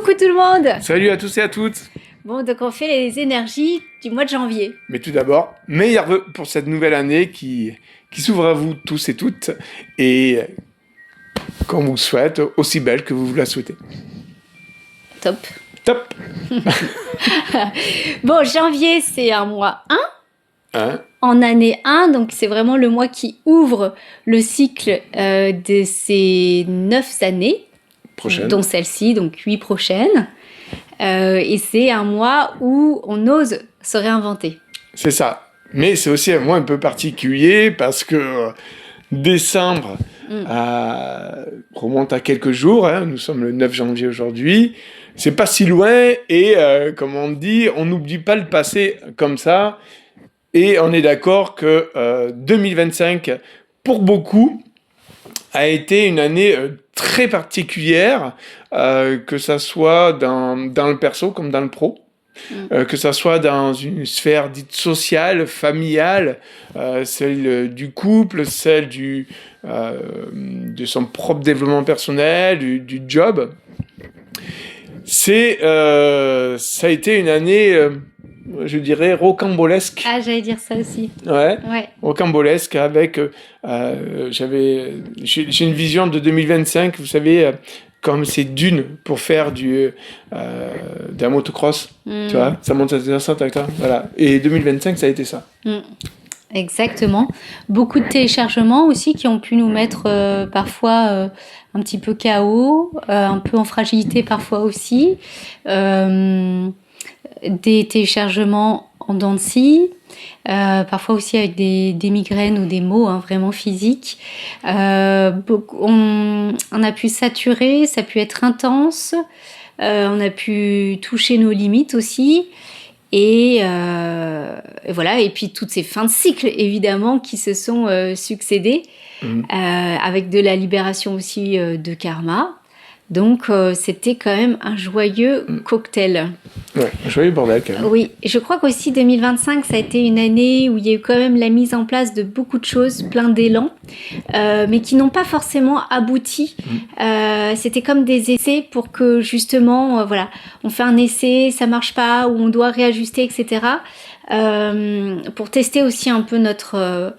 Coucou tout le monde. Salut à tous et à toutes. Bon, donc on fait les énergies du mois de janvier. Mais tout d'abord, meilleurs vœux pour cette nouvelle année qui s'ouvre à vous tous et toutes et qu'on vous souhaite aussi belle que vous la souhaitez. Top. Top. Bon, janvier, c'est un mois 1. Hein? En année 1, donc c'est vraiment le mois qui ouvre le cycle de ces 9 années. Prochaine. Dont celle-ci, donc 8 prochaines. Et c'est un mois où on ose se réinventer. C'est ça. Mais c'est aussi un mois un peu particulier parce que décembre remonte à quelques jours. Hein. Nous sommes le 9 janvier aujourd'hui. C'est pas si loin et comme on dit, on n'oublie pas le passé comme ça. Et on est d'accord que 2025, pour beaucoup, a été une année très particulière, que ça soit dans le perso comme dans le pro, que ça soit dans une sphère dite sociale, familiale, celle du couple, celle de son propre développement personnel, du job. Ça a été une année, je dirais, rocambolesque. Ah, j'allais dire ça aussi. Ouais. Ouais. Rocambolesque avec j'ai une vision de 2025, vous savez, comme c'est dune pour faire d'un motocross, tu vois, ça monte à 200 hectares, voilà. Et 2025, ça a été ça. Exactement. Beaucoup de téléchargements aussi qui ont pu nous mettre parfois un petit peu KO, un peu en fragilité parfois aussi. Des téléchargements en dents de scie, parfois aussi avec des migraines ou des maux vraiment physiques. On a pu saturer, ça a pu être intense, on a pu toucher nos limites aussi. Et voilà, et puis toutes ces fins de cycle évidemment qui se sont succédées, avec de la libération aussi de karma. Donc c'était quand même un joyeux cocktail. Ouais, un joyeux bordel quand même. Oui, je crois qu'aussi 2025, ça a été une année où il y a eu quand même la mise en place de beaucoup de choses, plein d'élan, mais qui n'ont pas forcément abouti. C'était comme des essais pour que justement, voilà, on fait un essai, ça marche pas, ou on doit réajuster, etc. Pour tester aussi un peu notre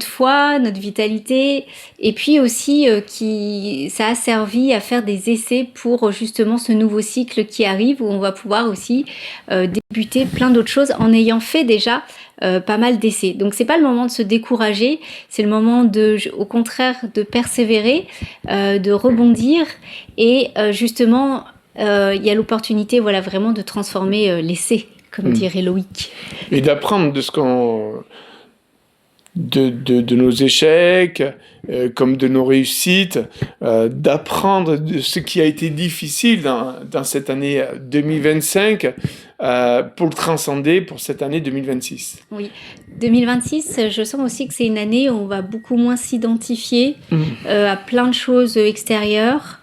foi, notre vitalité, et puis aussi ça a servi à faire des essais pour justement ce nouveau cycle qui arrive où on va pouvoir aussi débuter plein d'autres choses en ayant fait déjà pas mal d'essais. Donc c'est pas le moment de se décourager, c'est le moment au contraire de persévérer, de rebondir et justement il y a l'opportunité voilà vraiment de transformer l'essai, comme dirait Loïc. Et d'apprendre de nos échecs, comme de nos réussites, d'apprendre de ce qui a été difficile dans cette année 2025 pour le transcender pour cette année 2026. Oui, 2026, je sens aussi que c'est une année où on va beaucoup moins s'identifier à plein de choses extérieures.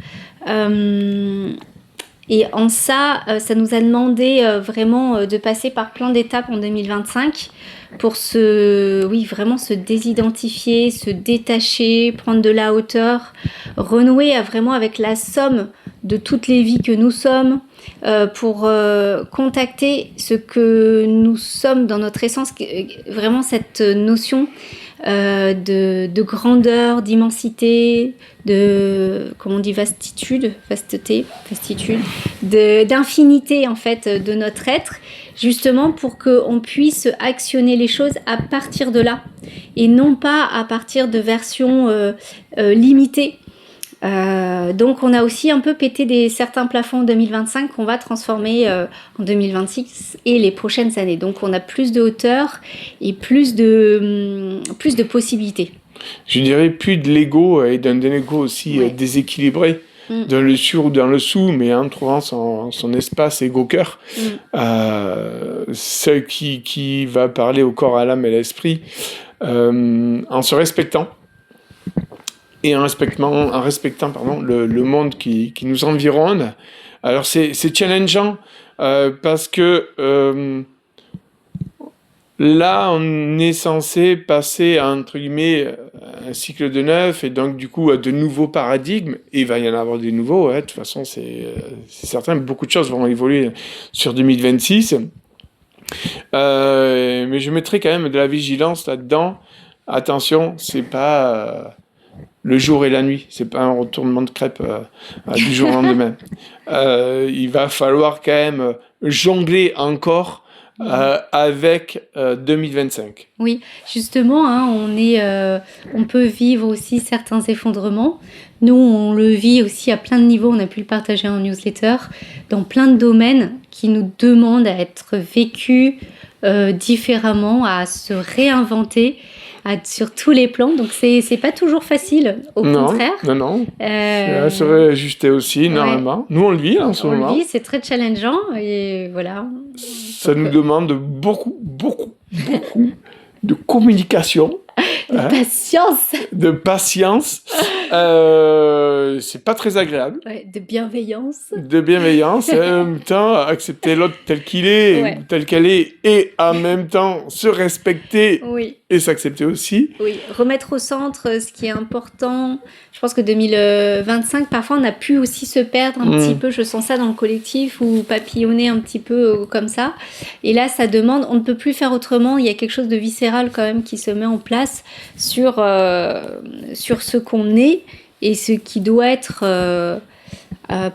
Et en ça nous a demandé vraiment de passer par plein d'étapes en 2025 pour vraiment se désidentifier, se détacher, prendre de la hauteur, renouer vraiment avec la somme de toutes les vies que nous sommes, pour contacter ce que nous sommes dans notre essence, vraiment cette notion de grandeur, d'immensité, comment on dit, vasteté, d'infinité en fait de notre être, justement pour qu'on puisse actionner les choses à partir de là et non pas à partir de versions limitées. Donc on a aussi un peu pété certains plafonds en 2025 qu'on va transformer en 2026 et les prochaines années. Donc on a plus de hauteur et plus de possibilités. Je dirais plus de l'ego et d'un ego aussi déséquilibré, dans le sur ou dans le sous, mais en trouvant son espace ego-cœur. Ce qui va parler au corps, à l'âme et à l'esprit, en se respectant. Et en respectant le monde qui nous environne. Alors c'est challengeant parce que Là, on est censé passer, entre guillemets, un cycle de neuf et donc du coup à de nouveaux paradigmes. Et il va y en avoir des nouveaux. De toute façon, c'est certain. Beaucoup de choses vont évoluer sur 2026. Mais je mettrai quand même de la vigilance là-dedans. Attention, c'est pas le jour et la nuit. C'est pas un retournement de crêpe du jour au lendemain. Il va falloir quand même jongler encore avec 2025. Oui, justement, hein, on peut vivre aussi certains effondrements. Nous, on le vit aussi à plein de niveaux. On a pu le partager en newsletter dans plein de domaines qui nous demandent à être vécus différemment, à se réinventer sur tous les plans. Donc, c'est pas toujours facile, au contraire. Non. Ça va ajuster aussi, normalement. Nous, on le vit en ce moment. On le vit, c'est très challengeant. Et voilà. Ça nous demande beaucoup de communication. De patience. C'est pas très agréable. Ouais, de bienveillance. Et en même temps, accepter l'autre tel qu'il est, ou telle qu'elle est, et en même temps se respecter et s'accepter aussi. Oui, remettre au centre ce qui est important. Je pense que 2025, parfois, on a pu aussi se perdre un petit peu. Je sens ça dans le collectif ou papillonner un petit peu comme ça. Et là, ça demande, on ne peut plus faire autrement. Il y a quelque chose de viscéral quand même qui se met en place sur ce qu'on est et ce qui doit être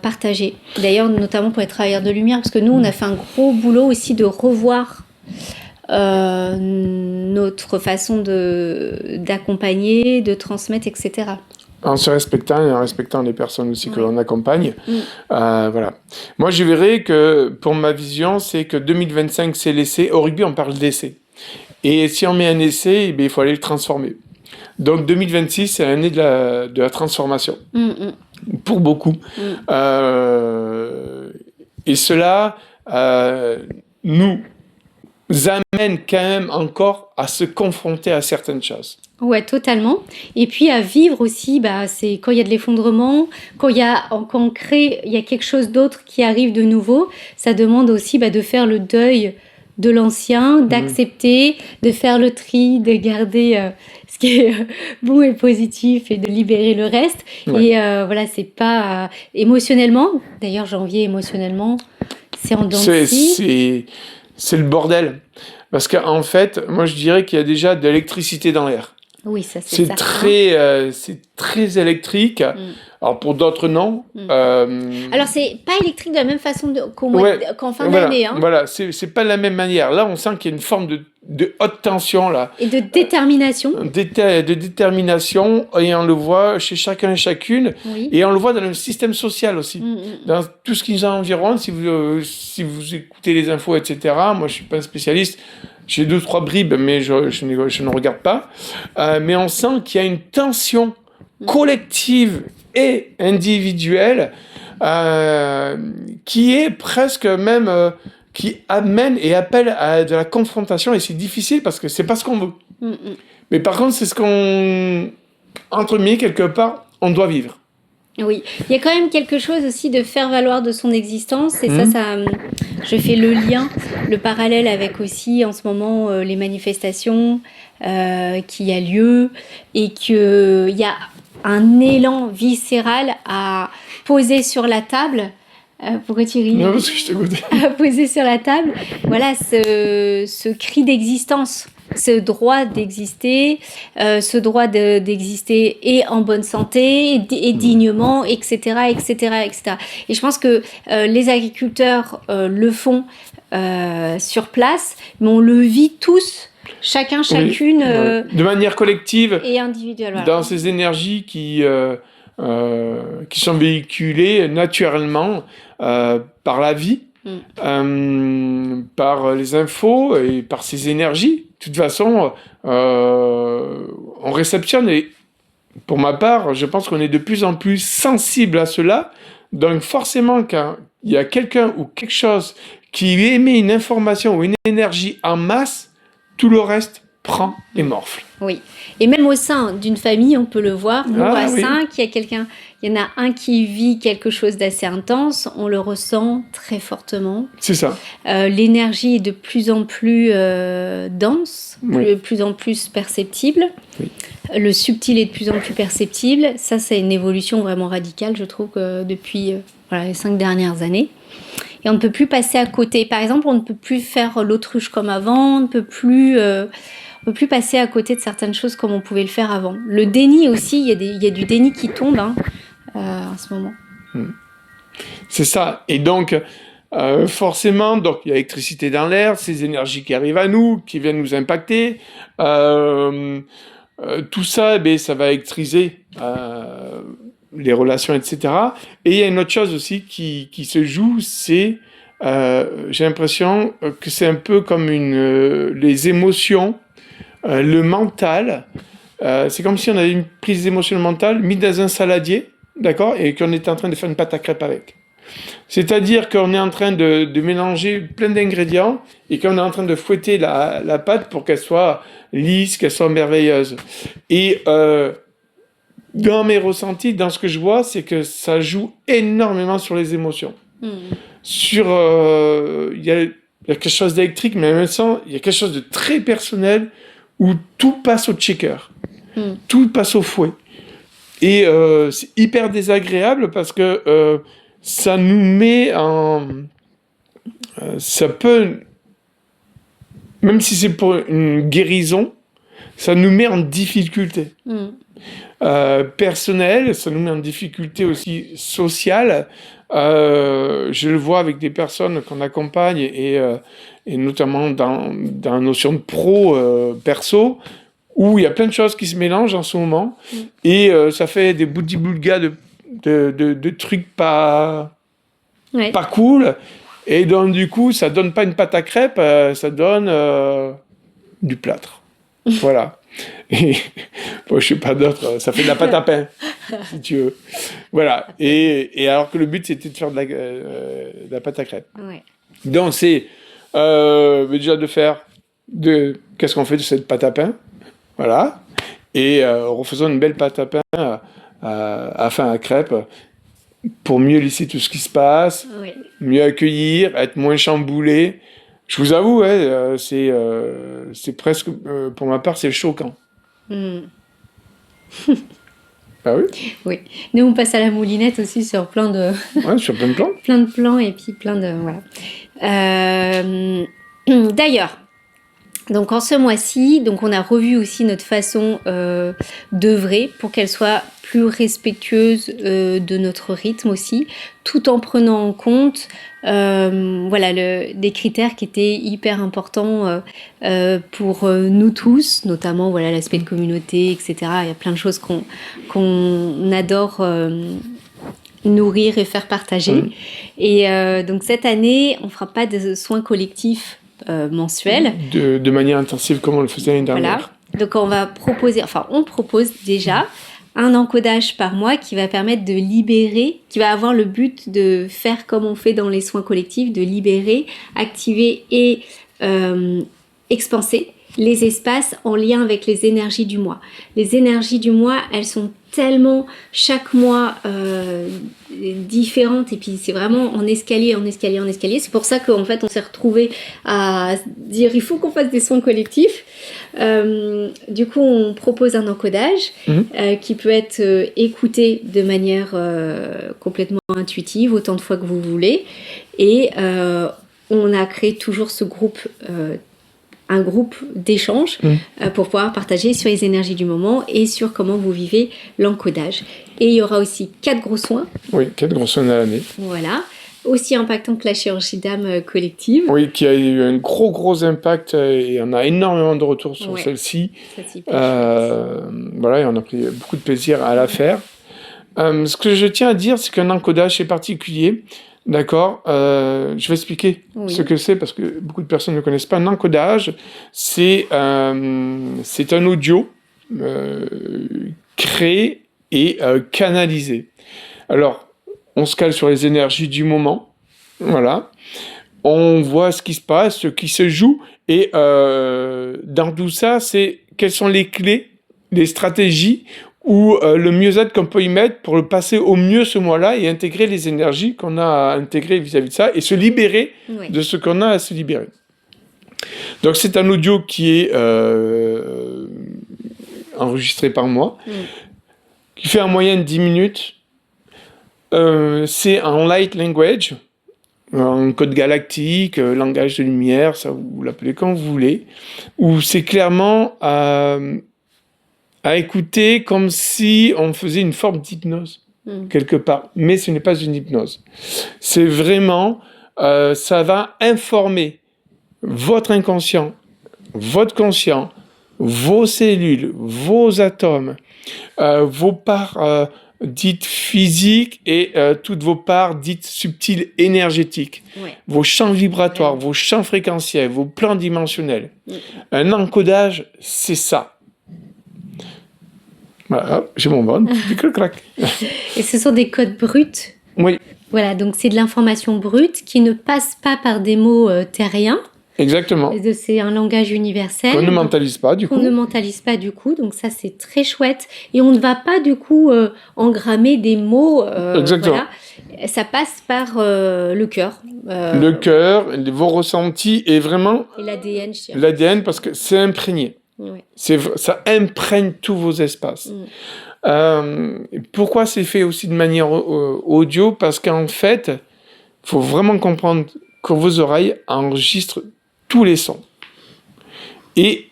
partagé. D'ailleurs, notamment pour les travailleurs de lumière, parce que nous, on a fait un gros boulot aussi de revoir notre façon d'accompagner, de transmettre, etc. En se respectant et en respectant les personnes aussi que l'on accompagne. Voilà. Moi, je verrais que, pour ma vision, c'est que 2025, c'est l'essai. Au rugby, on parle d'essai. Et si on met un essai, il faut aller le transformer. Donc 2026, c'est l'année de la transformation. Pour beaucoup. Et cela nous amène quand même encore à se confronter à certaines choses. Ouais, totalement. Et puis à vivre aussi, c'est quand il y a de l'effondrement, quand on crée, il y a quelque chose d'autre qui arrive de nouveau. Ça demande aussi de faire le deuil de l'ancien, d'accepter, de faire le tri, de garder ce qui est bon et positif et de libérer le reste. Et voilà, c'est pas émotionnellement. D'ailleurs, janvier émotionnellement, c'est en dents de scie. C'est le bordel. Parce qu'en fait, moi je dirais qu'il y a déjà de l'électricité dans l'air. Oui, ça c'est ça. C'est très électrique. Alors pour d'autres, non. Alors c'est pas électrique de la même façon qu'en fin d'année. Hein. Voilà, c'est pas de la même manière. Là, on sent qu'il y a une forme de haute tension là. Et de détermination. De détermination, et on le voit chez chacun et chacune. Et on le voit dans le système social aussi. Dans tout ce qui nous environne, si vous écoutez les infos, etc. Moi, je suis pas un spécialiste. J'ai 2-3 bribes, mais je ne regarde pas. Mais on sent qu'il y a une tension collective et individuelle qui est presque même... qui amène et appelle à de la confrontation. Et c'est difficile parce que c'est pas ce qu'on veut. Mais par contre, c'est ce qu'on... Entre guillemets, quelque part, on doit vivre. Oui, il y a quand même quelque chose aussi de faire valoir de son existence et ça, je fais le lien, le parallèle avec aussi en ce moment les manifestations qui a lieu et qu'il y a un élan viscéral à poser sur la table. Pourquoi tu ris ? Non, parce que je t'écoute. À poser sur la table, voilà ce cri d'existence. Ce droit d'exister, d'exister et en bonne santé et dignement, etc., etc., etc. Et je pense que les agriculteurs le font sur place, mais on le vit tous, chacune, de manière collective et individuelle. Voilà. Dans ces énergies qui sont véhiculées naturellement par la vie. Par les infos et par ces énergies. De toute façon, on réceptionne, et pour ma part, je pense qu'on est de plus en plus sensible à cela. Donc forcément, quand il y a quelqu'un ou quelque chose qui émet une information ou une énergie en masse, tout le reste prend et morfle. Oui. Et même au sein d'une famille, on peut le voir. Nous, à Oui. 5, il y en a un qui vit quelque chose d'assez intense. On le ressent très fortement. C'est ça. L'énergie est de plus en plus dense, Oui. de plus en plus perceptible. Oui. Le subtil est de plus en plus perceptible. Ça, c'est une évolution vraiment radicale, je trouve, depuis les 5 dernières années. Et on ne peut plus passer à côté. Par exemple, on ne peut plus faire l'autruche comme avant. On ne peut plus passer à côté de certaines choses comme on pouvait le faire avant. Le déni aussi, il y a du déni qui tombe en ce moment. C'est ça. Et donc, forcément, donc, il y a l'électricité dans l'air, ces énergies qui arrivent à nous, qui viennent nous impacter. Tout ça, ça va électriser les relations, etc. Et il y a une autre chose aussi qui se joue, c'est, j'ai l'impression que c'est un peu comme les émotions, le mental. C'est comme si on avait une prise d'émotion mentale mise dans un saladier, d'accord, et qu'on était en train de faire une pâte à crêpes avec. C'est-à-dire qu'on est en train de mélanger plein d'ingrédients et qu'on est en train de fouetter la pâte pour qu'elle soit lisse, qu'elle soit merveilleuse. Et dans mes ressentis, dans ce que je vois, c'est que ça joue énormément sur les émotions. Il y a quelque chose d'électrique, mais en même temps, il y a quelque chose de très personnel où tout passe au checker. Tout passe au fouet. Et c'est hyper désagréable parce que ça nous met en... ça peut... Même si c'est pour une guérison, ça nous met en difficulté. Personnelle, ça nous met en difficulté aussi sociale. Je le vois avec des personnes qu'on accompagne et notamment dans la notion de pro-perso, où il y a plein de choses qui se mélangent en ce moment et ça fait des boudi-boulgas de trucs pas cool. Et donc, du coup, ça donne pas une pâte à crêpes, ça donne du plâtre. Voilà. Et bon, je sais pas d'autre, ça fait de la pâte à pain, si tu veux. Voilà. Et alors que le but, c'était de faire de la pâte à crêpes. Ouais. Donc, c'est déjà de faire qu'est-ce qu'on fait de cette pâte à pain. Voilà. Et refaisons une belle pâte à pain à crêpes pour mieux lisser tout ce qui se passe, mieux accueillir, être moins chamboulé. Je vous avoue, c'est presque, pour ma part, c'est choquant. Ah oui? Oui. Nous, on passe à la moulinette aussi sur plein de... sur plein de plans. plein de plans et puis plein de... Voilà. D'ailleurs, donc en ce mois-ci, donc on a revu aussi notre façon d'œuvrer pour qu'elle soit plus respectueuse de notre rythme aussi, tout en prenant en compte des critères qui étaient hyper importants pour nous tous, notamment l'aspect de communauté, etc. Il y a plein de choses qu'on adore nourrir et faire partager. Et donc cette année, on ne fera pas de soins collectifs mensuels. De manière intensive comme on le faisait l'année dernière. Voilà. Donc on propose déjà un encodage par mois qui va permettre de libérer, qui va avoir le but de faire comme on fait dans les soins collectifs, de libérer, activer et expanser les espaces en lien avec les énergies du mois. Les énergies du mois, elles sont tellement chaque mois différentes et puis c'est vraiment en escalier. C'est pour ça qu'en fait on s'est retrouvés à dire il faut qu'on fasse des soins collectifs. Du coup on propose un encodage qui peut être écouté de manière complètement intuitive autant de fois que vous voulez et on a créé toujours ce groupe un groupe d'échange pour pouvoir partager sur les énergies du moment et sur comment vous vivez l'encodage. Et il y aura aussi 4 gros soins. Oui, 4 gros soins à l'année. Voilà. Aussi impactant que la chirurgie d'âme collective. Oui, qui a eu un gros impact et on a énormément de retours sur celle-ci. Voilà, et on a pris beaucoup de plaisir à la faire. Ce que je tiens à dire, c'est qu'un encodage est particulier. D'accord, je vais expliquer ce que c'est parce que beaucoup de personnes ne connaissent pas. Un encodage, c'est un audio créé et canalisé. Alors, on se cale sur les énergies du moment, voilà. on voit ce qui se passe, ce qui se joue, et dans tout ça, c'est quelles sont les clés, les stratégies ou le mieux-être qu'on peut y mettre pour le passer au mieux ce mois-là et intégrer les énergies qu'on a à intégrer vis-à-vis de ça et se libérer de ce qu'on a à se libérer. Donc c'est un audio qui est enregistré par moi, qui fait en moyenne 10 minutes. C'est en light language, en code galactique, langage de lumière, ça vous l'appelez quand vous voulez, où c'est clairement à écouter comme si on faisait une forme d'hypnose, quelque part. Mais ce n'est pas une hypnose. C'est vraiment, ça va informer votre inconscient, votre conscient, vos cellules, vos atomes, vos parts dites physiques et toutes vos parts dites subtiles énergétiques, vos champs vibratoires, vos champs fréquentiels, vos plans dimensionnels. Un encodage, c'est ça. Voilà, j'ai mon bon, crac. Et ce sont des codes bruts. Oui. Voilà, donc c'est de l'information brute qui ne passe pas par des mots terriens. Exactement. C'est un langage universel. Qu'on ne mentalise pas, du coup. On ne mentalise pas, du coup. Donc ça, c'est très chouette. Et on ne va pas, du coup, engrammer des mots. Exactement. Voilà. Ça passe par le cœur. Le cœur, vos ressentis et vraiment... Et l'ADN, je dirais. L'ADN, parce que c'est imprégné. Ouais. Ça imprègne tous vos espaces. Pourquoi c'est fait aussi de manière audio? Parce qu'en fait, il faut vraiment comprendre que vos oreilles enregistrent tous les sons. Et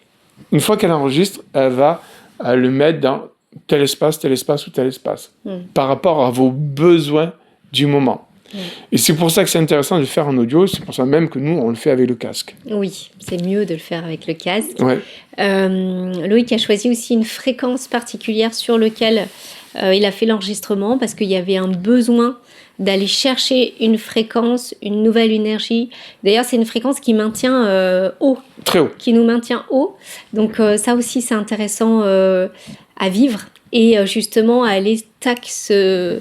une fois qu'elle enregistre, elle va le mettre dans tel espace ou tel espace, par rapport à vos besoins du moment. Et c'est pour ça que c'est intéressant de le faire en audio, c'est pour ça même que nous, on le fait avec le casque. Oui, c'est mieux de le faire avec le casque. Ouais. Loïc a choisi aussi une fréquence particulière sur laquelle il a fait l'enregistrement parce qu'il y avait un besoin d'aller chercher une fréquence, une nouvelle énergie. D'ailleurs, c'est une fréquence qui maintient haut. Très haut. Qui nous maintient haut. Donc ça aussi, c'est intéressant à vivre et justement à aller se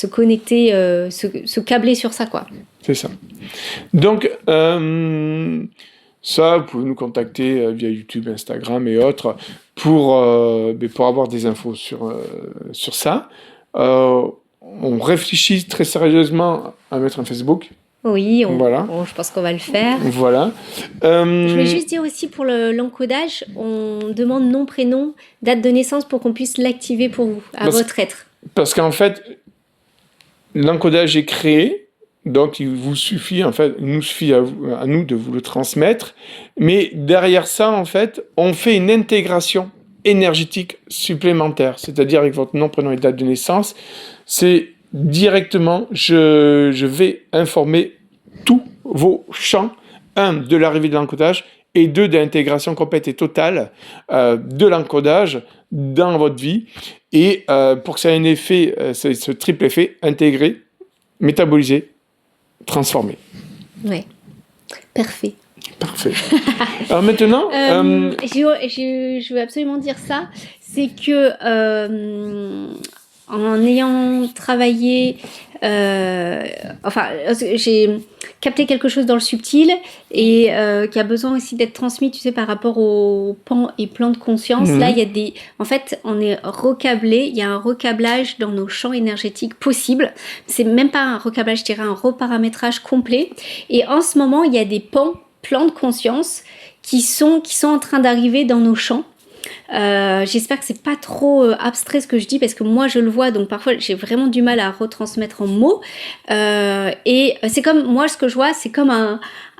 connecter, se câbler sur ça, quoi. C'est ça. Donc, ça, vous pouvez nous contacter via YouTube, Instagram et autres pour avoir des infos sur ça. On réfléchit très sérieusement à mettre un Facebook. Oui, voilà. Je pense qu'on va le faire. Voilà. Je voulais juste dire aussi pour l'encodage, on demande nom, prénom, date de naissance pour qu'on puisse l'activer pour vous, votre être. Parce qu'en fait, l'encodage est créé, donc il nous suffit à nous de vous le transmettre. Mais derrière ça, en fait, on fait une intégration énergétique supplémentaire, c'est-à-dire avec votre nom, prénom et date de naissance. C'est directement, je vais informer tous vos champs, de l'arrivée de l'encodage et de l'intégration complète et totale de l'encodage dans votre vie. Et pour que ça ait un effet, ce triple effet, intégré, métabolisé, transformé. Oui, parfait. Parfait. Alors maintenant... je veux absolument dire ça, c'est que en ayant travaillé, j'ai capté quelque chose dans le subtil et qui a besoin aussi d'être transmis, tu sais, par rapport aux pans et plans de conscience. Là, il y a en fait, on est recablé, il y a un recablage dans nos champs énergétiques possibles. C'est même pas un recablage, je dirais un reparamétrage complet. Et en ce moment, il y a des plans de conscience qui sont en train d'arriver dans nos champs. J'espère que c'est pas trop abstrait ce que je dis parce que moi je le vois, donc parfois j'ai vraiment du mal à retransmettre en mots et c'est comme moi ce que je vois, c'est comme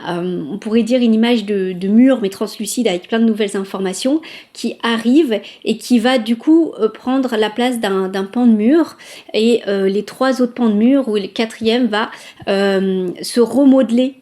on pourrait dire une image de mur mais translucide avec plein de nouvelles informations qui arrivent et qui va du coup prendre la place d'un pan de mur et les 3 autres pans de mur ou le 4e va se remodeler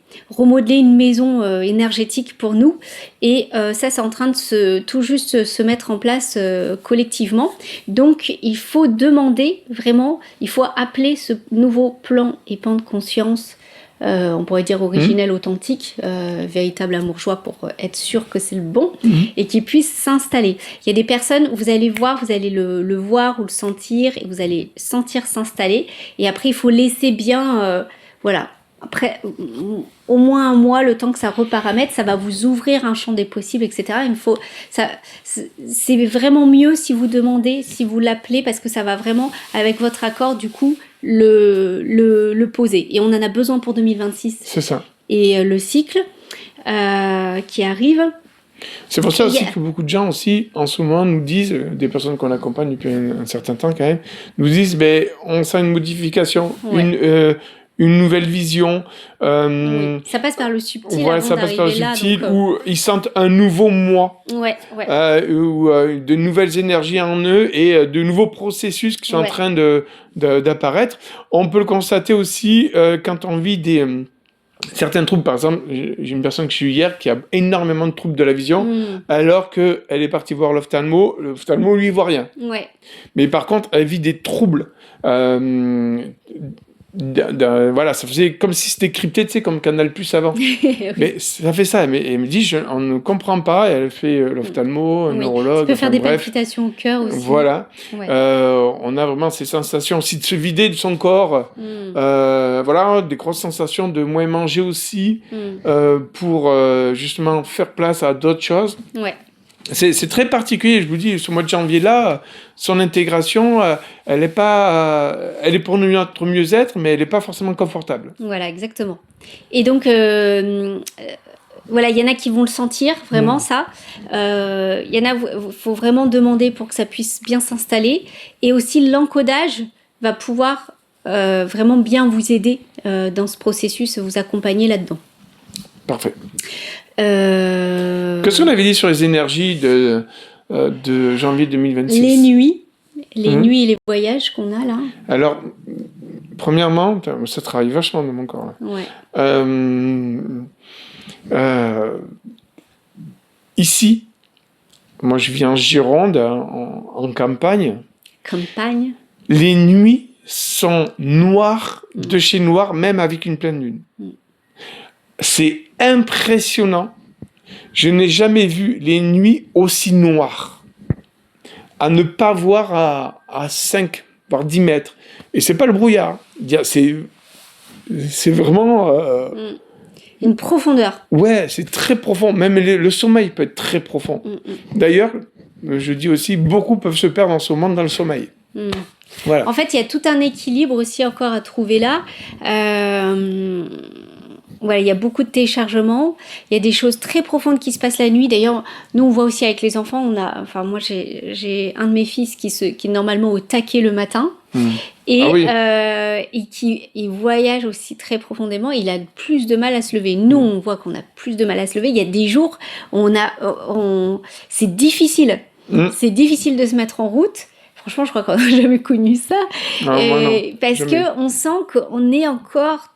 une maison énergétique pour nous et ça c'est en train de tout juste se mettre en place collectivement. Donc il faut demander vraiment, il faut appeler ce nouveau plan et pan de conscience on pourrait dire originel, authentique, véritable amour joie pour être sûr que c'est le bon et qu'il puisse s'installer. Il y a des personnes, vous allez voir, vous allez le voir ou le sentir et vous allez sentir s'installer et après il faut laisser bien après, au moins un mois, le temps que ça reparamètre, ça va vous ouvrir un champ des possibles, etc. C'est vraiment mieux si vous demandez, si vous l'appelez, parce que ça va vraiment, avec votre accord, du coup, le poser. Et on en a besoin pour 2026. C'est ça. Et le cycle qui arrive. C'est pour ça aussi que beaucoup de gens aussi, en ce moment, nous disent, des personnes qu'on accompagne depuis un certain temps quand même, nous disent, on sent une modification, une nouvelle vision. Oui. Ça passe par le subtil. Voilà, ça passe par le subtil, où ils sentent un nouveau moi. Ou de nouvelles énergies en eux et de nouveaux processus qui sont en train d'apparaître. On peut le constater aussi quand on vit certains troubles. Par exemple, j'ai une personne que j'ai eue hier qui a énormément de troubles de la vision, alors qu'elle est partie voir l'ophtalmo. L'ophtalmo, lui, il voit rien. Ouais. Mais par contre, elle vit des troubles. Voilà, ça faisait comme si c'était crypté, tu sais, comme Canal Plus avant. Oui. Mais ça fait ça. Mais elle me dit, on ne comprend pas. Elle fait l'ophtalmo, un neurologue. Ça peut faire des palpitations au cœur aussi. Voilà. Ouais. On a vraiment ces sensations aussi de se vider de son corps. Voilà, des grosses sensations de moins manger aussi, pour justement faire place à d'autres choses. Ouais. C'est très particulier, je vous dis, ce mois de janvier-là, son intégration, elle est pour notre mieux-être, mais elle n'est pas forcément confortable. Voilà, exactement. Et donc, voilà, il y en a qui vont le sentir, vraiment, ça. Il y en a, il faut vraiment demander pour que ça puisse bien s'installer. Et aussi, l'encodage va pouvoir vraiment bien vous aider dans ce processus, vous accompagner là-dedans. Parfait. Qu'est-ce qu'on avait dit sur les énergies de janvier 2026 ? Les nuits et les voyages qu'on a là. Alors, premièrement, ça travaille vachement dans mon corps. Là. Ouais. Ici, moi je vis en Gironde, en campagne. Campagne. Les nuits sont noires, de chez noir, même avec une pleine lune. C'est impressionnant. Je n'ai jamais vu les nuits aussi noires. À ne pas voir à 5, voire 10 mètres. Et c'est pas le brouillard. C'est vraiment... une profondeur. Ouais, c'est très profond. Même le sommeil peut être très profond. D'ailleurs, je dis aussi, beaucoup peuvent se perdre en ce moment dans le sommeil. Voilà. En fait, il y a tout un équilibre aussi encore à trouver là. Voilà, il y a beaucoup de téléchargements. Il y a des choses très profondes qui se passent la nuit. D'ailleurs, nous, on voit aussi avec les enfants. Moi, j'ai un de mes fils qui est normalement au taquet le matin. Et, et qui voyage aussi très profondément. Il a plus de mal à se lever. Nous, on voit qu'on a plus de mal à se lever. Il y a des jours où c'est difficile. C'est difficile de se mettre en route. Franchement, je crois qu'on n'a jamais connu ça. Parce qu'on sent qu'on est encore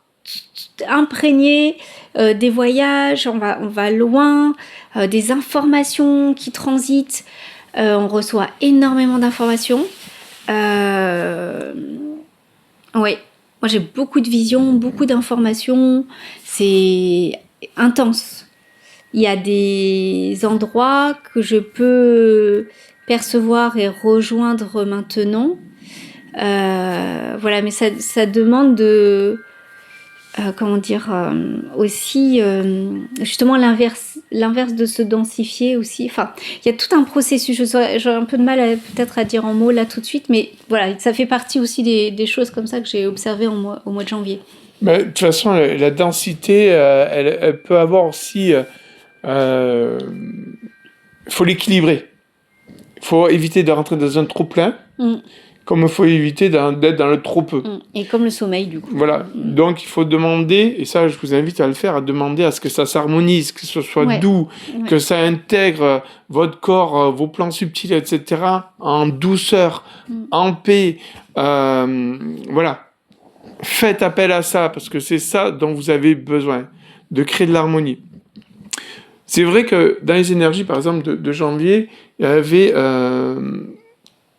imprégné des voyages, on va loin, des informations qui transitent, on reçoit énormément d'informations. Oui, moi j'ai beaucoup de visions, beaucoup d'informations, c'est intense. Il y a des endroits que je peux percevoir et rejoindre maintenant. Voilà, mais ça demande de... aussi justement l'inverse de se densifier aussi. Enfin, il y a tout un processus. J'ai un peu de mal peut-être à dire en mots là tout de suite, mais voilà, ça fait partie aussi des choses comme ça que j'ai observées au mois de janvier. Mais, de toute façon, la densité, elle peut avoir aussi... faut l'équilibrer. Il faut éviter de rentrer dans un trop plein. Comme il faut éviter d'être dans le trop peu. Et comme le sommeil, du coup. Voilà. Donc, il faut demander, et ça, je vous invite à le faire, à demander à ce que ça s'harmonise, que ce soit doux, que ça intègre votre corps, vos plans subtils, etc., en douceur, en paix. Voilà. Faites appel à ça, parce que c'est ça dont vous avez besoin, de créer de l'harmonie. C'est vrai que dans les énergies, par exemple, de janvier, il y avait...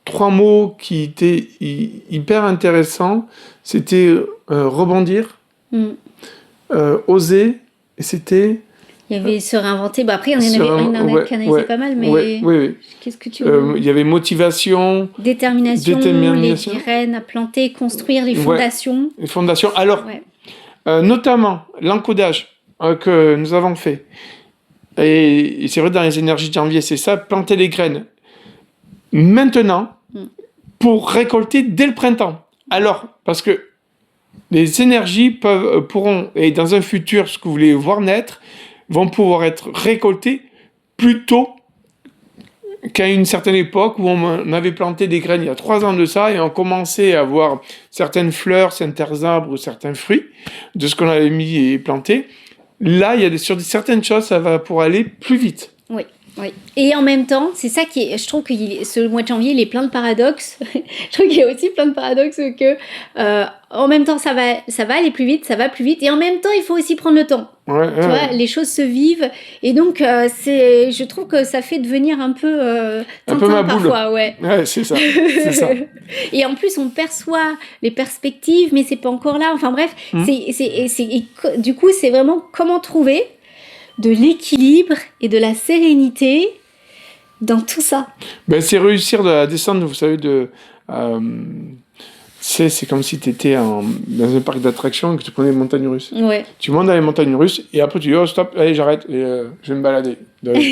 3 mots qui étaient hyper intéressants, c'était rebondir, oser, et c'était... Il y avait se réinventer, après il y en avait qui analysaient pas mal, mais qu'est-ce que tu veux il y avait motivation, détermination, les graines à planter, construire les fondations. Les fondations, alors, notamment l'encodage que nous avons fait. Et c'est vrai, dans les énergies de janvier, c'est ça, planter les graines maintenant pour récolter dès le printemps. Alors, parce que les énergies pourront, et dans un futur, ce que vous voulez voir naître, vont pouvoir être récoltées plus tôt qu'à une certaine époque où on avait planté des graines il y a 3 ans de ça et on commençait à voir certaines fleurs, certains arbres ou certains fruits de ce qu'on avait mis et planté. Là, sur certaines choses, ça va pour aller plus vite. Oui, oui. Et en même temps, c'est ça qui est. Je trouve que ce mois de janvier, il est plein de paradoxes. Je trouve qu'il y a aussi plein de paradoxes que, en même temps, ça va aller plus vite, ça va plus vite, et en même temps, il faut aussi prendre le temps. Ouais, tu vois, les choses se vivent, et donc je trouve que ça fait devenir un peu Tintin parfois, ouais. Ouais, c'est ça, c'est ça. Et en plus, on perçoit les perspectives, mais c'est pas encore là. Enfin bref, du coup, c'est vraiment comment trouver de l'équilibre et de la sérénité dans tout ça. Ben, c'est réussir à descendre, vous savez, c'est comme si tu étais dans un parc d'attractions et que tu prenais les montagnes russes. Ouais. Tu montes dans les montagnes russes et après tu dis oh stop, allez j'arrête, et, je vais me balader.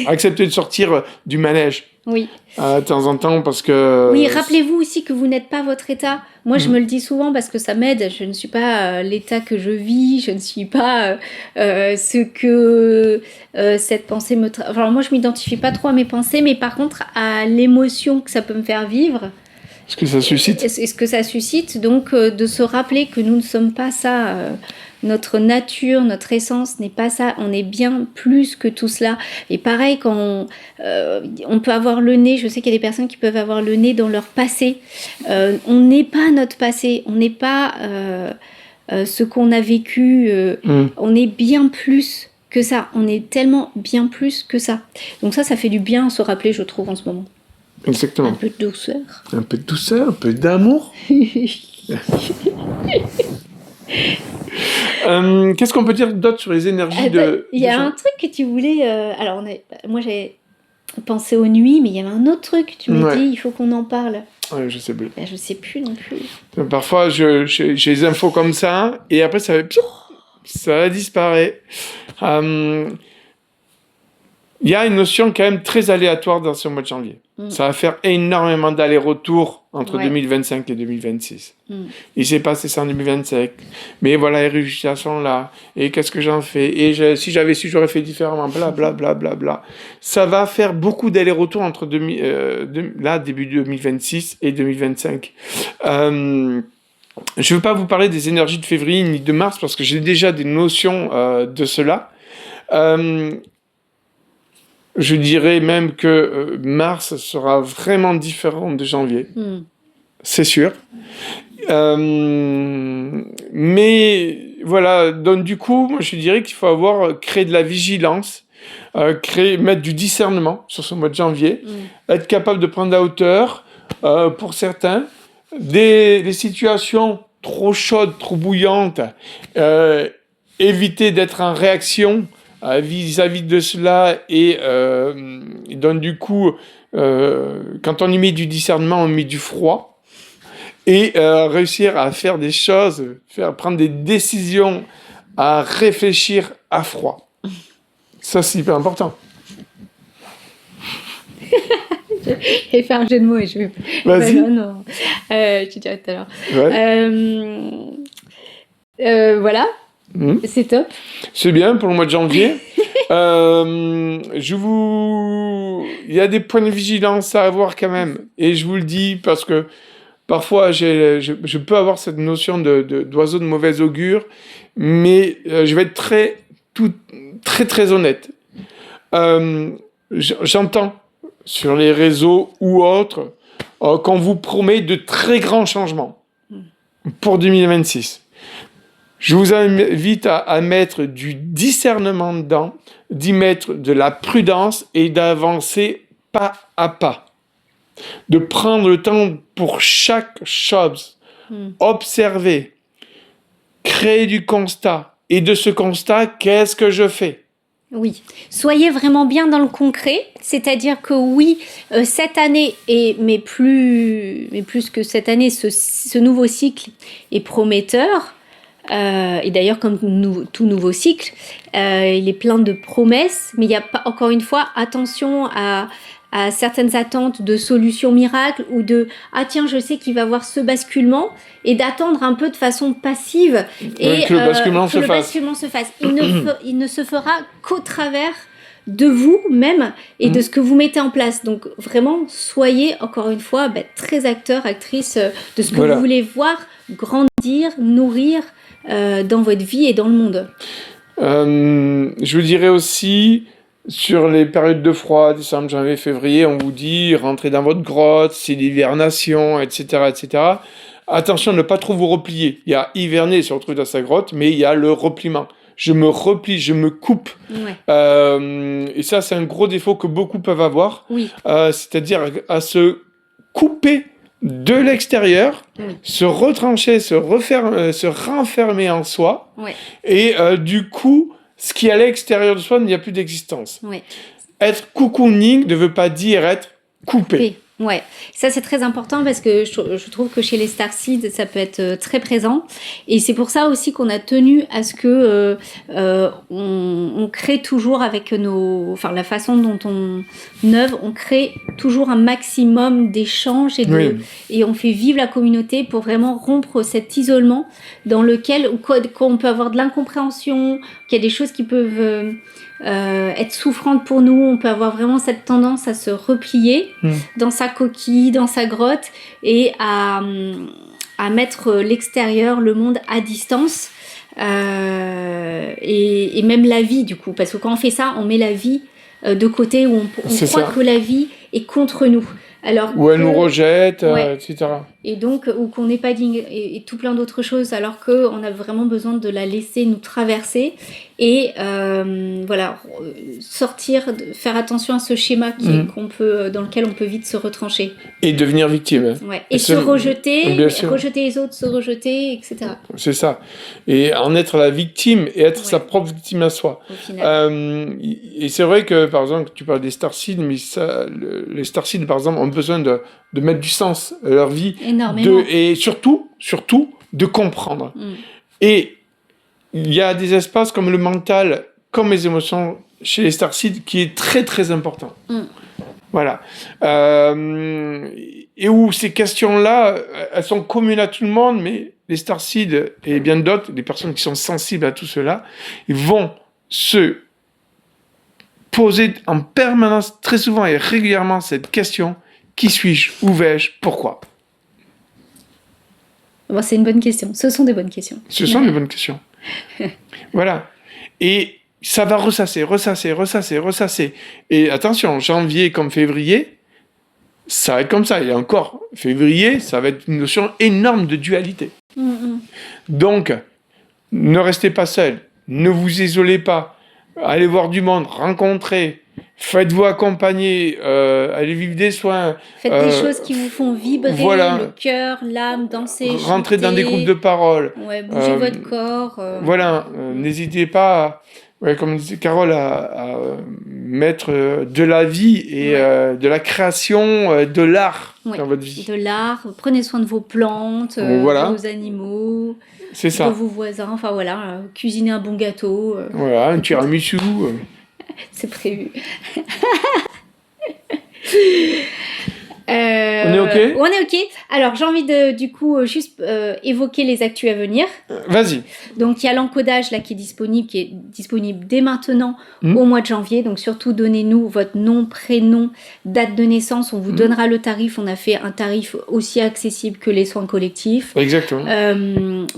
Accepter de sortir du manège. Oui. De temps en temps parce que... Oui, rappelez-vous aussi que vous n'êtes pas votre état. Moi, je me le dis souvent parce que ça m'aide. Je ne suis pas l'état que je vis. Je ne suis pas ce que cette pensée me... Enfin, moi, je ne m'identifie pas trop à mes pensées, mais par contre, à l'émotion que ça peut me faire vivre. Ce que ça suscite. Ce que ça suscite. Donc, de se rappeler que nous ne sommes pas ça... Notre nature, notre essence n'est pas ça. On est bien plus que tout cela. Et pareil, quand on peut avoir le nez, je sais qu'il y a des personnes qui peuvent avoir le nez dans leur passé. On n'est pas notre passé. On n'est pas ce qu'on a vécu. On est bien plus que ça. On est tellement bien plus que ça. Donc ça fait du bien à se rappeler, je trouve, en ce moment. Exactement. Un peu de douceur. Un peu de douceur, un peu d'amour. Qu'est-ce qu'on peut dire d'autre sur les énergies il y a un truc que tu voulais... alors, moi, j'ai pensé aux nuits, mais il y avait un autre truc. Tu m'as dit, il faut qu'on en parle. Ouais, je sais plus. Je sais plus non plus. Parfois, j'ai des infos comme ça, et après, ça disparaît. Il y a une notion quand même très aléatoire dans ce mois de janvier. Ça va faire énormément d'allers-retours entre 2025 et 2026. Il s'est passé ça en 2025. Mais voilà, les résultats sont là. Et qu'est-ce que j'en fais? Et si j'avais su, j'aurais fait différemment. Bla, bla, bla, bla, bla. Ça va faire beaucoup d'allers-retours entre début 2026 et 2025. Je ne veux pas vous parler des énergies de février ni de mars parce que j'ai déjà des notions de cela. Je dirais même que mars sera vraiment différent de janvier. C'est sûr. Mais voilà, donc du coup, moi, je dirais qu'il faut créer de la vigilance, mettre du discernement sur ce mois de janvier, être capable de prendre la hauteur pour certains, des situations trop chaudes, trop bouillantes, éviter d'être en réaction vis-à-vis de cela et donc du coup quand on y met du discernement on met du froid et réussir à faire des choses, prendre des décisions, à réfléchir à froid, ça c'est hyper important. J'ai fait un jeu de mots et je vais... Vas-y. Non. Je te dirai tout à l'heure. Voilà. C'est top. C'est bien pour le mois de janvier. Il y a des points de vigilance à avoir quand même. Et je vous le dis parce que parfois je peux avoir cette notion d'oiseau de mauvais augure, mais je vais être très très honnête. J'entends sur les réseaux ou autres qu'on vous promet de très grands changements pour 2026. Je vous invite à mettre du discernement dedans, d'y mettre de la prudence et d'avancer pas à pas. De prendre le temps pour chaque chose, observer, créer du constat. Et de ce constat, qu'est-ce que je fais ? Oui, soyez vraiment bien dans le concret, c'est-à-dire que oui, cette année, mais plus que cette année, ce nouveau cycle est prometteur. Et d'ailleurs, comme tout nouveau cycle, il est plein de promesses, mais il n'y a pas, encore une fois, attention à certaines attentes de solutions miracles ou de « Ah tiens, je sais qu'il va y avoir ce basculement » et d'attendre un peu de façon passive et que le basculement se fasse. Basculement se fasse. Il ne se fera qu'au travers de vous-même et de ce que vous mettez en place. Donc vraiment, soyez encore une fois très acteur, actrice de ce que vous voulez voir grandir, nourrir dans votre vie et dans le monde. Je vous dirais aussi, sur les périodes de froid, décembre, janvier, février, on vous dit rentrez dans votre grotte, c'est l'hivernation, etc., etc. Attention de ne pas trop vous replier. Il y a hiverner, se retrouver dans sa grotte, mais il y a le repliement. Je me replie, je me coupe. Ouais. Et ça, c'est un gros défaut que beaucoup peuvent avoir. Oui. C'est-à-dire à se couper de l'extérieur, se retrancher, se renfermer en soi. Ouais. Et du coup, ce qui est à l'extérieur de soi, il n'y a plus d'existence. Ouais. Être cocooning ne veut pas dire être coupé. Ouais, ça c'est très important parce que je trouve que chez les starseeds ça peut être très présent et c'est pour ça aussi qu'on a tenu à ce que on crée toujours avec la façon dont on œuvre, on crée toujours un maximum d'échanges et on fait vivre la communauté pour vraiment rompre cet isolement dans lequel quand on peut avoir de l'incompréhension, qu'il y a des choses qui peuvent être souffrante pour nous, on peut avoir vraiment cette tendance à se replier dans sa coquille, dans sa grotte et à mettre l'extérieur, le monde à distance et même la vie du coup, parce que quand on fait ça, on met la vie de côté où on croit que la vie est contre nous. Alors où elle nous rejette, etc. Et donc, ou qu'on n'est pas digne et tout plein d'autres choses, alors qu'on a vraiment besoin de la laisser nous traverser et sortir, faire attention à ce schéma dans lequel on peut vite se retrancher. Et devenir victime. Ouais. Et se rejeter, rejeter les autres, se rejeter, etc. C'est ça. Et en être la victime et être sa propre victime à soi. Au final. Et c'est vrai que, par exemple, tu parles des starseeds, mais les starseeds, par exemple, ont besoin de mettre du sens à leur vie. Énormément. Et surtout, de comprendre. Et il y a des espaces comme le mental, comme les émotions chez les starseeds, qui est très, très important. Voilà. Et où ces questions-là, elles sont communes à tout le monde, mais les starseeds et bien d'autres, des personnes qui sont sensibles à tout cela, ils vont se poser en permanence, très souvent et régulièrement, cette question: qui suis-je? Où vais-je? Pourquoi? Bon, c'est une bonne question. Ce sont des bonnes questions. Ce sont des bonnes questions. Voilà. Et ça va ressasser. Et attention, janvier comme février, ça va être comme ça. Et encore, février, ça va être une notion énorme de dualité. Donc, ne restez pas seul. Ne vous isolez pas. Allez voir du monde, rencontrez. Faites-vous accompagner, allez vivre des soins. Faites des choses qui vous font vibrer le cœur, l'âme, danser, rentrez dans des groupes de parole. Ouais, bougez votre corps. N'hésitez pas, comme disait Carole, à mettre de la vie et de la création, de l'art dans votre vie. De l'art, prenez soin de vos plantes, de vos animaux, de vos voisins, cuisinez un bon gâteau. Un tiramisu. C'est prévu. On est OK ? On est OK. Alors, j'ai envie de, du coup, juste évoquer les actus à venir. Vas-y. Donc, il y a l'encodage là, qui est disponible dès maintenant au mois de janvier. Donc, surtout, donnez-nous votre nom, prénom, date de naissance. On vous donnera le tarif. On a fait un tarif aussi accessible que les soins collectifs. Exactement.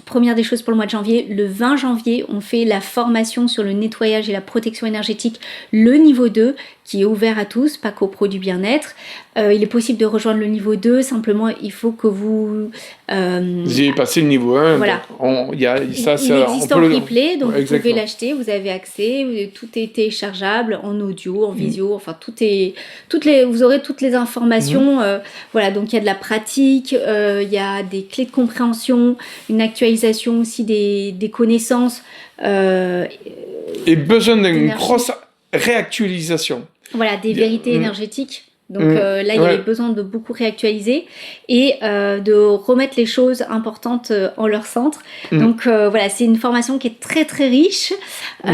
Première des choses pour le mois de janvier. Le 20 janvier, on fait la formation sur le nettoyage et la protection énergétique, le niveau 2, qui est ouvert à tous, pas qu'aux produits bien-être. Il est possible de rejoindre le niveau 2, simplement il faut que vous... Vous avez passé le niveau 1, voilà. Il existe en replay, donc vous pouvez l'acheter, vous avez accès, tout est téléchargeable en audio, en visio, enfin vous aurez toutes les informations. Voilà, donc il y a de la pratique, il y a des clés de compréhension, une actualisation aussi des connaissances. Et besoin d'une grosse réactualisation. Voilà, des vérités énergétiques. Donc là, il y avait besoin de beaucoup réactualiser et de remettre les choses importantes en leur centre. Donc voilà, c'est une formation qui est très très riche.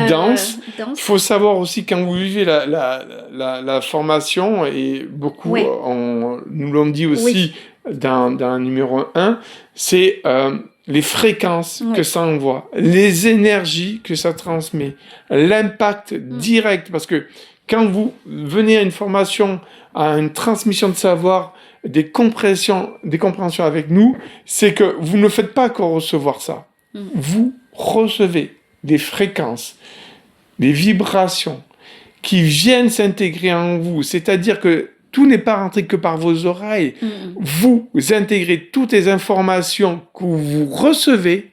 Dense. Il faut savoir aussi quand vous vivez la formation, et beaucoup nous l'ont dit aussi dans le numéro 1, c'est les fréquences que ça envoie, les énergies que ça transmet, l'impact direct, parce que quand vous venez à une formation, à une transmission de savoir, des compréhensions avec nous, c'est que vous ne faites pas que recevoir ça. Vous recevez des fréquences, des vibrations qui viennent s'intégrer en vous. C'est-à-dire que tout n'est pas rentré que par vos oreilles. Vous intégrez toutes les informations que vous recevez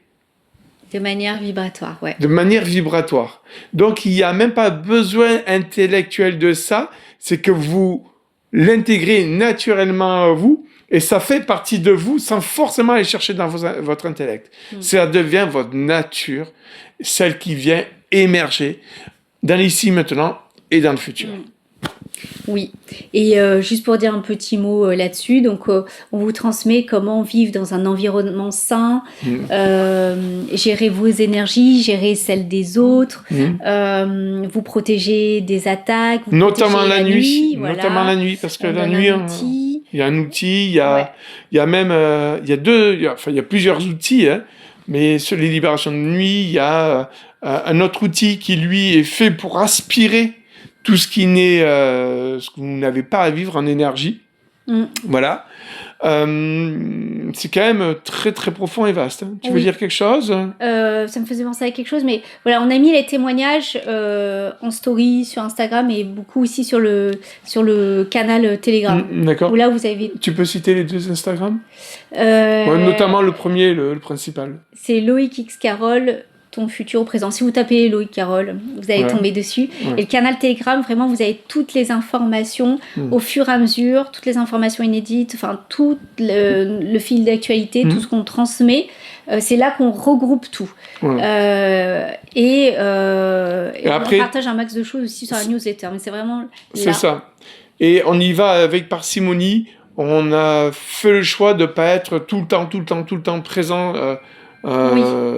de manière vibratoire, de manière vibratoire. Donc, il n'y a même pas besoin intellectuel de ça. C'est que vous l'intégrez naturellement à vous et ça fait partie de vous sans forcément aller chercher dans votre intellect. Ça devient votre nature, celle qui vient émerger dans l'ici, maintenant et dans le futur. Oui, et juste pour dire un petit mot là-dessus, donc on vous transmet comment vivre dans un environnement sain, gérer vos énergies, gérer celles des autres, vous protéger des attaques, vous notamment protéger la nuit, voilà. Notamment la nuit, parce que la nuit, il y a un outil, il y a même, il y a plusieurs outils, hein, mais sur les libérations de nuit, il y a un autre outil qui lui est fait pour aspirer tout ce qui n'est, ce que vous n'avez pas à vivre en énergie. Voilà. C'est quand même très très profond et vaste. Hein. Tu veux dire quelque chose ? Ça me faisait penser à quelque chose, mais voilà, on a mis les témoignages en story sur Instagram et beaucoup aussi sur le canal Telegram. D'accord. Où là, vous avez... Tu peux citer les 2 Instagram ? Notamment le premier, le principal. C'est Loïc X Carole, ton futur au présent. Si vous tapez Loïc Carole, vous allez tomber dessus. Et le canal Telegram, vraiment, vous avez toutes les informations au fur et à mesure, toutes les informations inédites, enfin, tout le fil d'actualité, tout ce qu'on transmet. C'est là qu'on regroupe tout. Et après, on partage un max de choses aussi sur la newsletter. Mais c'est vraiment là. C'est ça. Et on y va avec parcimonie. On a fait le choix de ne pas être tout le temps présent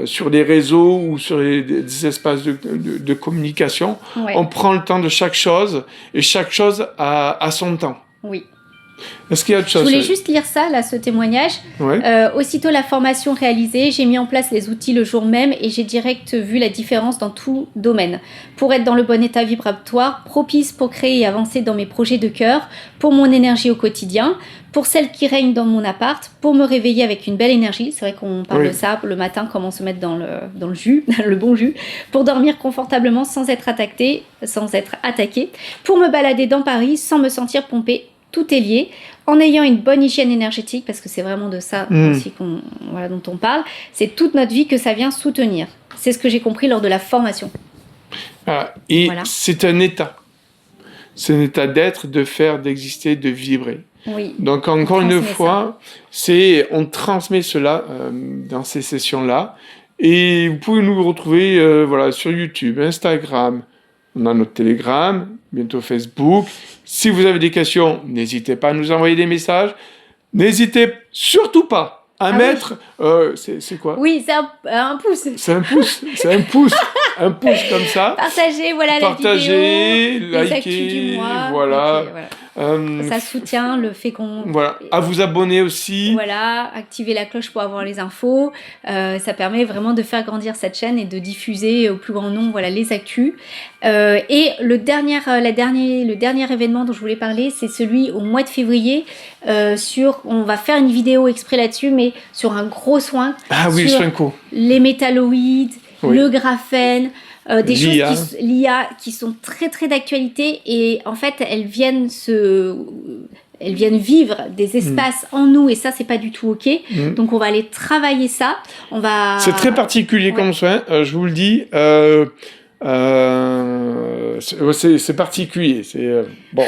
sur les réseaux ou sur des espaces de communication. On prend le temps de chaque chose et chaque chose a son temps. Oui. Est-ce qu'il y a autre chose ? Je voulais juste lire ça, là, ce témoignage. Aussitôt la formation réalisée, j'ai mis en place les outils le jour même et j'ai direct vu la différence dans tout domaine. Pour être dans le bon état vibratoire, propice pour créer et avancer dans mes projets de cœur, pour mon énergie au quotidien, pour celle qui règne dans mon appart, pour me réveiller avec une belle énergie. C'est vrai qu'on parle de ça le matin, comment se mettre dans le jus, le bon jus, pour dormir confortablement sans être attaqué, pour me balader dans Paris sans me sentir pompée. Tout est lié, en ayant une bonne hygiène énergétique, parce que c'est vraiment de ça aussi dont on parle, c'est toute notre vie que ça vient soutenir. C'est ce que j'ai compris lors de la formation. C'est un état. C'est un état d'être, de faire, d'exister, de vibrer. Oui. Donc encore une fois, on transmet cela dans ces sessions-là. Et vous pouvez nous retrouver sur YouTube, Instagram, on a notre Telegram, bientôt Facebook. Si vous avez des questions, n'hésitez pas à nous envoyer des messages. N'hésitez surtout pas à mettre... c'est quoi ? Oui, c'est un pouce. C'est un pouce. C'est un pouce. Un pouce comme ça. Partagez, la vidéo. Likez, du mois. Voilà. Ça soutient le fait qu'on... Voilà. À vous abonner aussi. Voilà, activez la cloche pour avoir les infos. Ça permet vraiment de faire grandir cette chaîne et de diffuser au plus grand nombre les actus. Et le dernier événement dont je voulais parler, c'est celui au mois de février. On va faire une vidéo exprès là-dessus, mais sur un gros soin. Ah oui, sur le soin les métalloïdes, le graphène, des choses l'IA qui sont très très d'actualité et en fait elles viennent vivre des espaces en nous et ça c'est pas du tout ok. Donc on va aller travailler ça. C'est très particulier comme soin, je vous le dis. C'est particulier. Bon,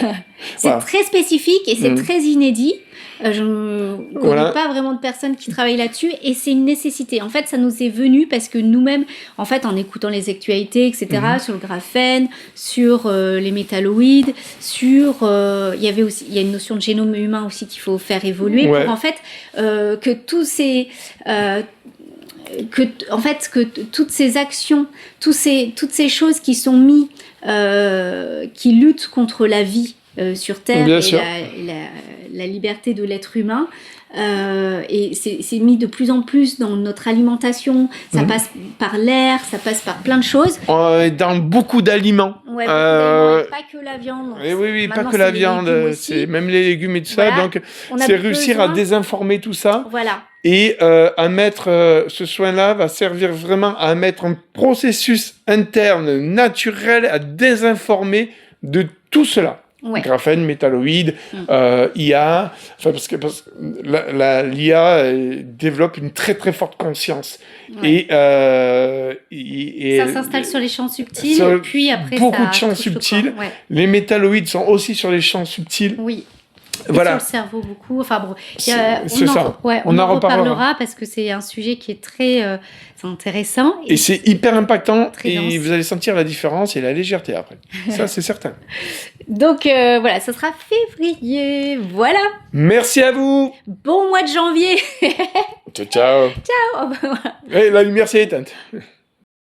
C'est voilà. très spécifique et c'est très inédit. Je ne connais Voilà. pas vraiment de personnes qui travaillent là-dessus et c'est une nécessité. En fait, ça nous est venu parce que nous-mêmes, en fait, en écoutant les actualités, etc., sur le graphène, sur les métalloïdes, il y a une notion de génome humain aussi qu'il faut faire évoluer Ouais. pour en fait que tous ces que toutes ces actions, toutes ces choses qui sont mises, qui luttent contre la vie sur Terre Bien et sûr. la liberté de l'être humain, et c'est mis de plus en plus dans notre alimentation, ça passe par l'air, ça passe par plein de choses. Dans beaucoup d'aliments. Ouais, beaucoup d'aliments, et pas que la viande. Oui, pas Maintenant, que la c'est les viande, légumes aussi. c'est même les légumes et tout Voilà. ça. Donc, On a c'est réussir à besoin- désinformer tout ça. Voilà. Et à mettre ce soin-là va servir vraiment à mettre un processus interne naturel à désinformer de tout cela. Ouais. Graphène, métalloïdes, IA, enfin parce que l'IA développe une très très forte conscience. Ouais. Et Ça s'installe sur les champs subtils, sur puis après beaucoup ça de champs touche le subtils. corps. Ouais. Les métalloïdes sont aussi sur les champs subtils. Oui. Et Voilà. sur le cerveau beaucoup. Enfin bon, C'est ça. On en reparlera. reparlera parce que c'est un sujet qui est très c'est intéressant. Et c'est hyper impactant Très et dense. vous allez sentir la différence et la légèreté après. Ça, c'est certain. Donc voilà, ça sera février. Voilà. Merci à vous. Bon mois de janvier. Ciao, ciao. Ciao. La lumière s'est éteinte.